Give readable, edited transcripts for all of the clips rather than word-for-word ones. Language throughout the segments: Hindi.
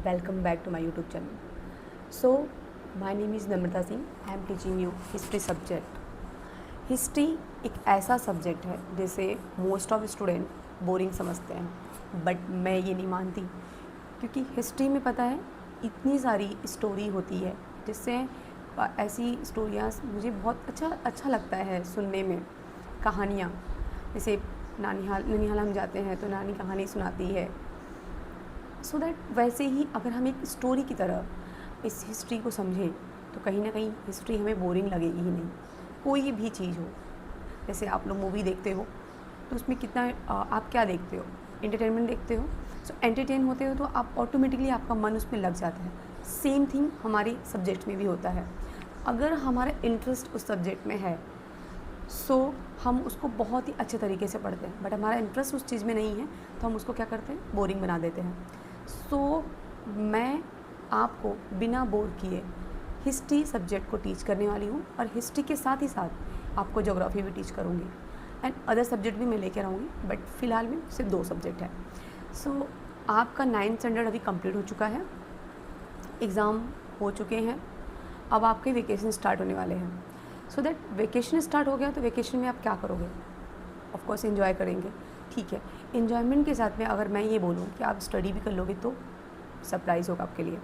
welcome back to my YouTube channel. So, my name is Namrata Singh. I am teaching you history subject. History एक ऐसा सब्जेक्ट है जिसे मोस्ट ऑफ स्टूडेंट बोरिंग समझते हैं, बट मैं ये नहीं मानती, क्योंकि हिस्ट्री में पता है इतनी सारी स्टोरी होती है जिससे ऐसी स्टोरियाँ मुझे बहुत अच्छा लगता है सुनने में। कहानियाँ जैसे ननिहाल हम जाते हैं तो नानी कहानी सुनाती है, सो दैट वैसे ही अगर हम एक स्टोरी की तरह इस हिस्ट्री को समझें तो कहीं ना कहीं हिस्ट्री हमें बोरिंग लगेगी ही नहीं। कोई भी चीज़ हो, जैसे आप लोग मूवी देखते हो तो उसमें कितना आप क्या देखते हो, एंटरटेनमेंट देखते हो, सो एंटरटेन होते हो तो आप ऑटोमेटिकली आपका मन उसमें लग जाता है। सेम थिंग हमारे सब्जेक्ट में भी होता है। अगर हमारा इंटरेस्ट उस सब्जेक्ट में है सो हम उसको बहुत ही अच्छे तरीके से पढ़ते हैं, बट हमारा इंटरेस्ट उस चीज़ में नहीं है तो हम उसको क्या करते हैं, बोरिंग बना देते हैं। सो मैं आपको बिना बोर किए हिस्ट्री सब्जेक्ट को टीच करने वाली हूँ, और हिस्ट्री के साथ ही साथ आपको ज्योग्राफी भी टीच करूँगी एंड अदर सब्जेक्ट भी मैं लेकर आऊँगी, बट फ़िलहाल में सिर्फ 2 सब्जेक्ट है। सो आपका 9th स्टैंडर्ड अभी कंप्लीट हो चुका है, एग्ज़ाम हो चुके हैं, अब आपके वेकेशन स्टार्ट होने वाले हैं। सो दैट वेकेशन स्टार्ट हो गया तो वेकेशन में आप क्या करोगे, ऑफ कोर्स एंजॉय करेंगे, ठीक है। एन्जॉयमेंट के साथ में अगर मैं ये बोलूँ कि आप स्टडी भी कर लोगे तो सरप्राइज़ होगा आपके लिए।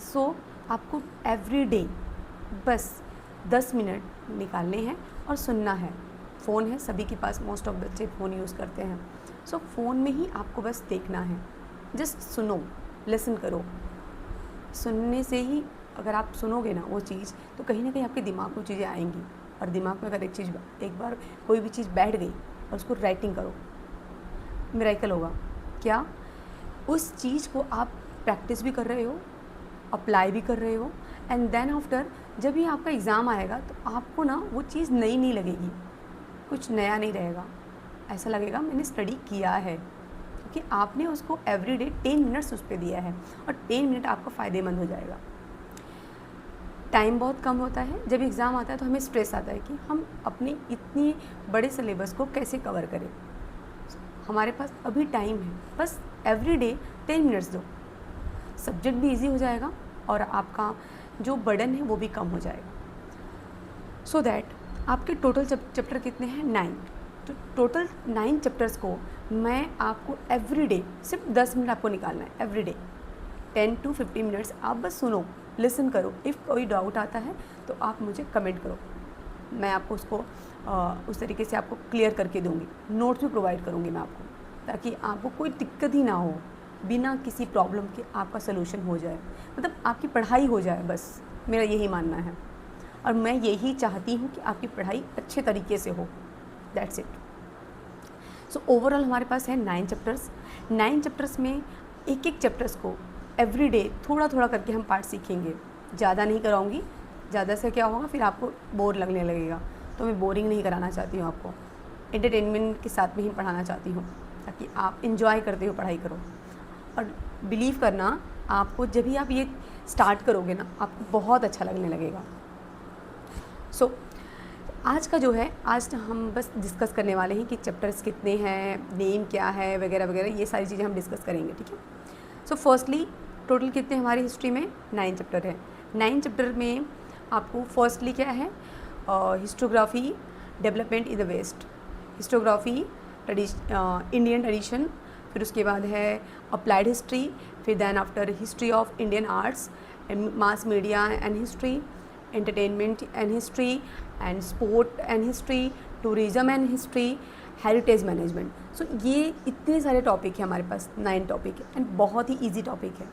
सो आपको एवरी डे बस 10 मिनट निकालने हैं और सुनना है। फ़ोन है सभी के पास, मोस्ट ऑफ बच्चे फ़ोन यूज़ करते हैं, सो फ़ोन में ही आपको बस देखना है, जस्ट सुनो, लिसन करो। सुनने से ही अगर आप सुनोगे ना वो चीज़ तो कहीं ना कहीं आपके दिमाग में चीज़ें आएंगी, और दिमाग में अगर एक बार कोई भी चीज़ बैठ गई और उसको राइटिंग करो, मिरेकल होगा। क्या उस चीज़ को आप प्रैक्टिस भी कर रहे हो, अप्लाई भी कर रहे हो, एंड देन आफ्टर जब भी आपका एग्ज़ाम आएगा तो आपको ना वो चीज़ नई नहीं लगेगी, कुछ नया नहीं रहेगा, ऐसा लगेगा मैंने स्टडी किया है, क्योंकि आपने उसको एवरी डे 10 मिनट्स उस पर दिया है, और 10 मिनट आपका फ़ायदेमंद हो जाएगा। टाइम बहुत कम होता है, जब एग्ज़ाम आता है तो हमें स्ट्रेस आता है कि हम अपने इतनी बड़े सिलेबस को कैसे कवर करें। हमारे पास अभी टाइम है, बस एवरी डे 10 मिनट्स दो, सब्जेक्ट भी इजी हो जाएगा और आपका जो बर्डन है वो भी कम हो जाएगा। सो दैट आपके टोटल चैप्टर कितने हैं, 9। तो टोटल 9 चैप्टर्स को मैं आपको एवरी डे सिर्फ 10 मिनट आपको निकालना है, एवरी डे 10 to 15 मिनट्स आप बस सुनो, लिसन करो। इफ़ कोई डाउट आता है तो आप मुझे कमेंट करो, मैं आपको उसको उस तरीके से आपको क्लियर करके दूँगी। नोट्स भी प्रोवाइड करूँगी मैं आपको, ताकि आपको कोई दिक्कत ही ना हो, बिना किसी प्रॉब्लम के आपका सलूशन हो जाए, मतलब आपकी पढ़ाई हो जाए, बस मेरा यही मानना है, और मैं यही चाहती हूँ कि आपकी पढ़ाई अच्छे तरीके से हो। That's it. सो ओवरऑल हमारे पास है 9 चैप्टर्स। 9 चैप्टर्स में एक चैप्टर्स को एवरी डे थोड़ा थोड़ा करके हम पार्ट सीखेंगे, ज़्यादा नहीं कराऊंगी, ज़्यादा से क्या होगा फिर आपको बोर लगने लगेगा, तो मैं बोरिंग नहीं कराना चाहती हूँ, आपको एंटरटेनमेंट के साथ में ही पढ़ाना चाहती हूँ, ताकि आप इंजॉय करते हो पढ़ाई करो। और बिलीव करना, आपको जब भी आप ये स्टार्ट करोगे ना आपको बहुत अच्छा लगने लगेगा। सो आज का जो है, आज हम बस डिस्कस करने वाले हैं कि चैप्टर्स कितने हैं, नेम क्या है, वगैरह वगैरह, ये सारी चीज़ें हम डिस्कस करेंगे, ठीक है। सो फर्स्टली टोटल कितने हमारी हिस्ट्री में 9 चैप्टर है। 9 चैप्टर में आपको फर्स्टली क्या है, historiography, development in the west, historiography, Indian tradition, फिर उसके बाद है अप्लाइड हिस्ट्री, फिर then after history of Indian arts and mass media and history, entertainment and history, and sport and history, tourism and history, heritage management. So ये इतने सारे टॉपिक हैं हमारे पास, 9 टॉपिक है, एंड बहुत ही ईजी टॉपिक है।